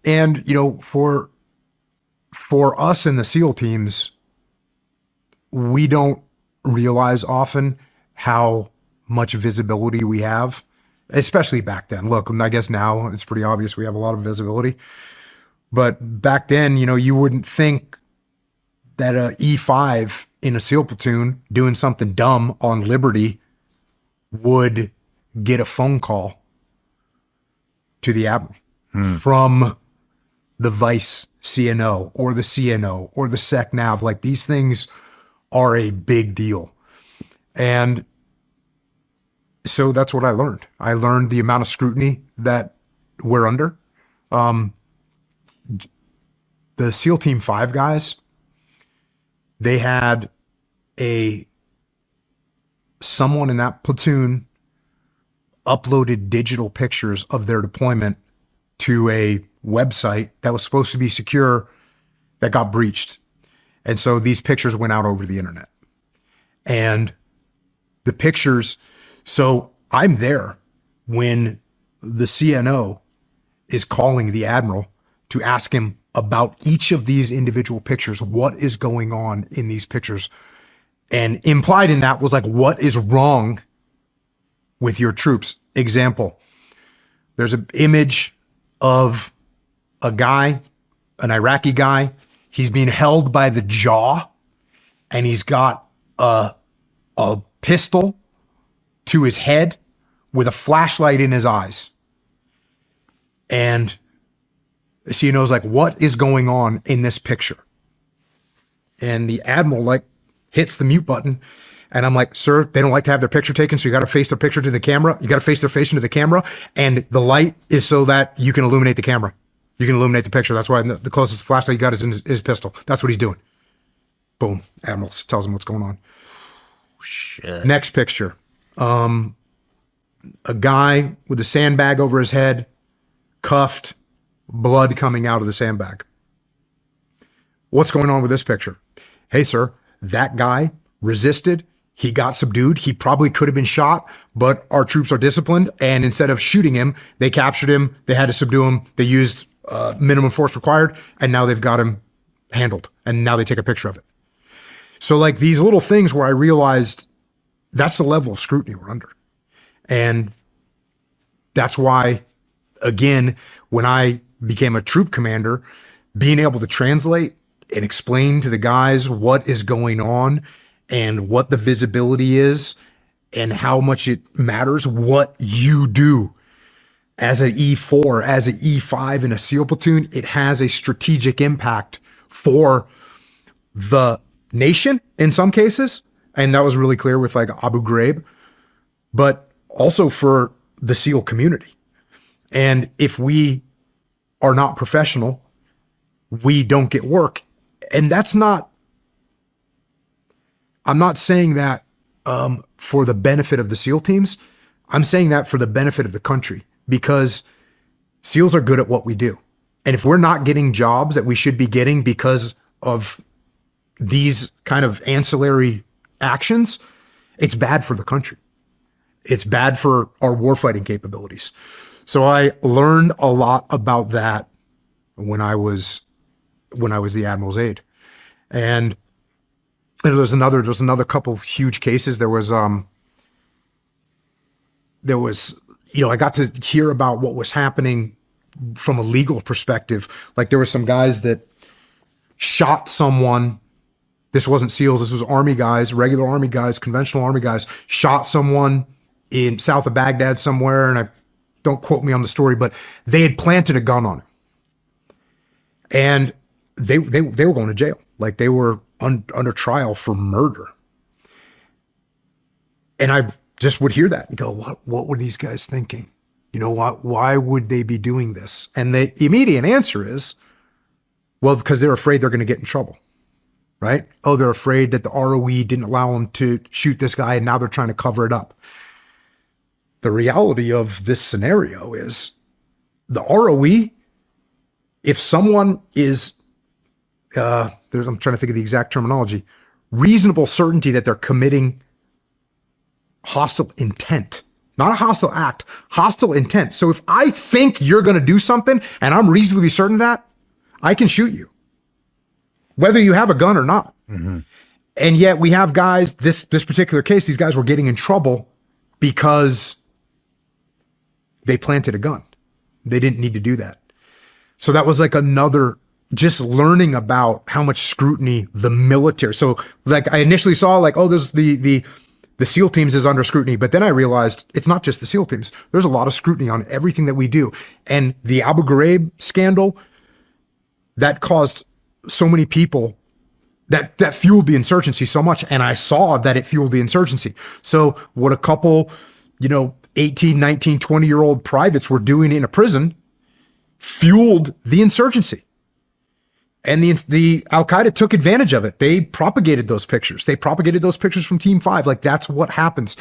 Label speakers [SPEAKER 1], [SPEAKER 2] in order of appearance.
[SPEAKER 1] And, for us in the SEAL teams, we don't realize often how much visibility we have, especially back then. Look, I guess now it's pretty obvious we have a lot of visibility. But back then, you wouldn't think that a E5 in a SEAL platoon doing something dumb on Liberty would get a phone call to the admiral from the vice CNO or the CNO or the sec nav. Like, these things are a big deal. And so that's what I learned. I learned the amount of scrutiny that we're under. The SEAL Team 5 guys, they had someone in that platoon uploaded digital pictures of their deployment to a website that was supposed to be secure that got breached. And so these pictures went out over the internet. And the pictures, so I'm there when the CNO is calling the admiral to ask him about each of these individual pictures. What is going on in these pictures? And implied in that was like, what is wrong with your troops? Example, there's an image of a guy, an Iraqi guy. He's being held by the jaw, and he's got a pistol to his head with a flashlight in his eyes. And the CNO's like, what is going on in this picture? And the admiral hits the mute button. And I'm like, sir, they don't like to have their picture taken, so you got to face their picture to the camera. You got to face their face into the camera. And the light is so that you can illuminate the camera. You can illuminate the picture. That's why the closest flashlight you got is in his pistol. That's what he's doing. Boom. Admiral tells him what's going on.
[SPEAKER 2] Shit.
[SPEAKER 1] Next picture. A guy with a sandbag over his head, cuffed, blood coming out of the sandbag. What's going on with this picture? Hey, sir, that guy resisted. He got subdued. He probably could have been shot, but our troops are disciplined. And instead of shooting him, they captured him. They had to subdue him. They used minimum force required. And now they've got him handled. And now they take a picture of it. So these little things where I realized that's the level of scrutiny we're under. And that's why, again, when I became a troop commander, being able to translate and explain to the guys what is going on and what the visibility is and how much it matters, what you do as an E4, as an E5 in a SEAL platoon, it has a strategic impact for the nation in some cases. And that was really clear with Abu Ghraib, but also for the SEAL community. And if we are not professional, we don't get work. And that's not, I'm not saying that for the benefit of the SEAL teams. I'm saying that for the benefit of the country, because SEALs are good at what we do. And if we're not getting jobs that we should be getting because of these kind of ancillary actions, it's bad for the country. It's bad for our warfighting capabilities. So I learned a lot about that when I was the admiral's aide. And there's another couple of huge cases. There was, I got to hear about what was happening from a legal perspective. There were some guys that shot someone. This wasn't SEALs. This was Army guys, regular Army guys, conventional Army guys, shot someone in south of Baghdad somewhere. And don't quote me on the story, but they had planted a gun on him. And they were going to jail. They were under trial for murder. And I just would hear that and go, what were these guys thinking? Why would they be doing this? And the immediate answer is, well, because they're afraid they're going to get in trouble, right? Oh, they're afraid that the ROE didn't allow them to shoot this guy, and now they're trying to cover it up. The reality of this scenario is the ROE, if someone is, I'm trying to think of the exact terminology, reasonable certainty that they're committing hostile intent, not a hostile act, hostile intent. So if I think you're going to do something and I'm reasonably certain of that, I can shoot you, whether you have a gun or not. Mm-hmm. And yet we have guys, this particular case, these guys were getting in trouble because they planted a gun. They didn't need to do that. So that was like another, just learning about how much scrutiny the military. So like I initially saw like, oh, there's the SEAL teams is under scrutiny. But then I realized it's not just the SEAL teams. There's a lot of scrutiny on everything that we do. And the Abu Ghraib scandal, that caused so many people, that fueled the insurgency so much. And I saw that it fueled the insurgency. So what a couple, 18, 19, 20-year-old privates were doing in a prison fueled the insurgency. And the Al-Qaeda took advantage of it. They propagated those pictures. They propagated those pictures from Team 5. Like, that's what happens.